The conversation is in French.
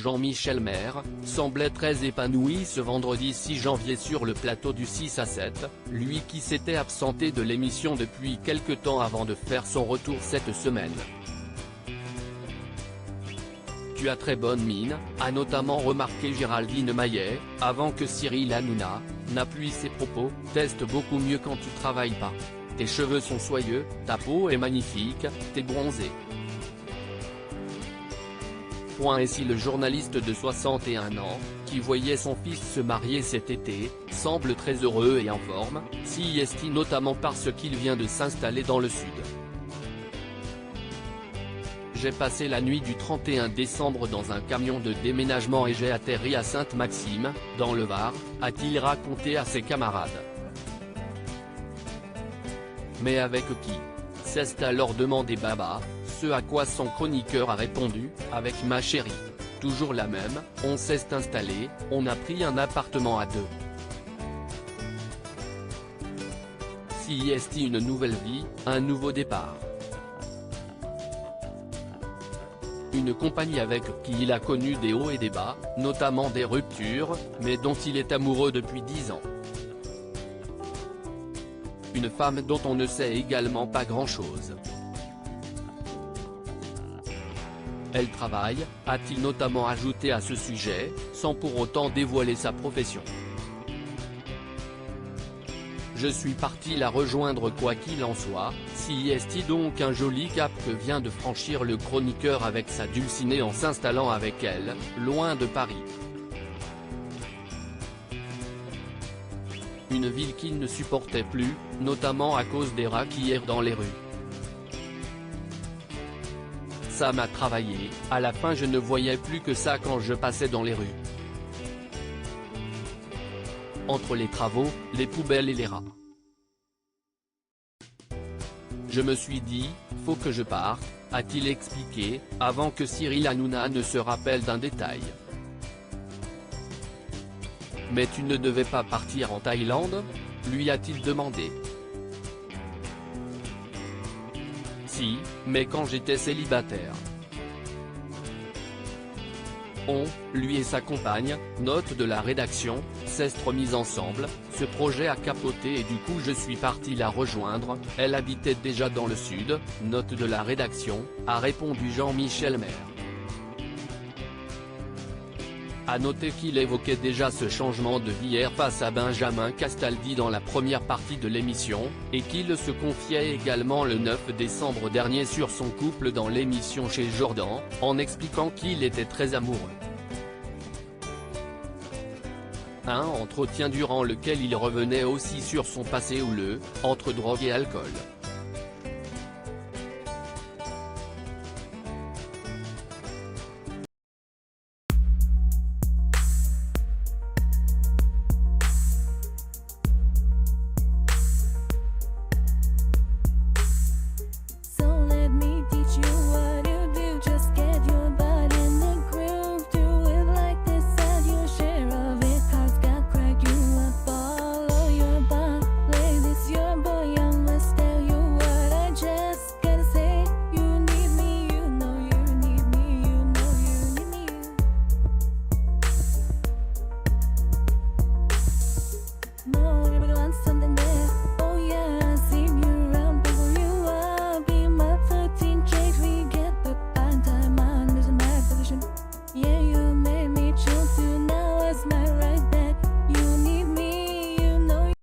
Jean-Michel Maire, semblait très épanoui ce vendredi 6 janvier sur le plateau du 6 à 7, lui qui s'était absenté de l'émission depuis quelque temps avant de faire son retour cette semaine. Tu as très bonne mine, a notamment remarqué Géraldine Maillet, avant que Cyril Hanouna n'appuie ses propos, teste beaucoup mieux quand tu travailles pas. Tes cheveux sont soyeux, ta peau est magnifique, t'es bronzé. Et si le journaliste de 61 ans, qui voyait son fils se marier cet été, semble très heureux et en forme, si est-il notamment parce qu'il vient de s'installer dans le sud. J'ai passé la nuit du 31 décembre dans un camion de déménagement et j'ai atterri à Sainte-Maxime, dans le Var, a-t-il raconté à ses camarades. Mais avec qui? S'est alors demandé Baba, ce à quoi son chroniqueur a répondu, avec ma chérie. Toujours la même, on s'est installé, on a pris un appartement à deux. Si est une nouvelle vie, un nouveau départ. Une compagnie avec qui il a connu des hauts et des bas, notamment des ruptures, mais dont il est amoureux depuis 10 ans. Une femme dont on ne sait également pas grand-chose. Elle travaille, a-t-il notamment ajouté à ce sujet, sans pour autant dévoiler sa profession. Je suis parti la rejoindre quoi qu'il en soit, si est donc un joli cap que vient de franchir le chroniqueur avec sa dulcinée en s'installant avec elle, loin de Paris. Une ville qu'il ne supportait plus, notamment à cause des rats qui errent dans les rues. Ça m'a travaillé, à la fin je ne voyais plus que ça quand je passais dans les rues. Entre les travaux, les poubelles et les rats. Je me suis dit, faut que je parte, a-t-il expliqué, avant que Cyril Hanouna ne se rappelle d'un détail. Mais tu ne devais pas partir en Thaïlande, lui a-t-il demandé. Si, mais quand j'étais célibataire. On, lui et sa compagne, note de la rédaction, s'est remis ensemble, ce projet a capoté et du coup je suis parti la rejoindre, elle habitait déjà dans le sud, note de la rédaction, a répondu Jean-Michel Maire. A noter qu'il évoquait déjà ce changement de vie hier face à Benjamin Castaldi dans la première partie de l'émission, et qu'il se confiait également le 9 décembre dernier sur son couple dans l'émission Chez Jordan, en expliquant qu'il était très amoureux. Un entretien durant lequel il revenait aussi sur son passé houleux, entre drogue et alcool.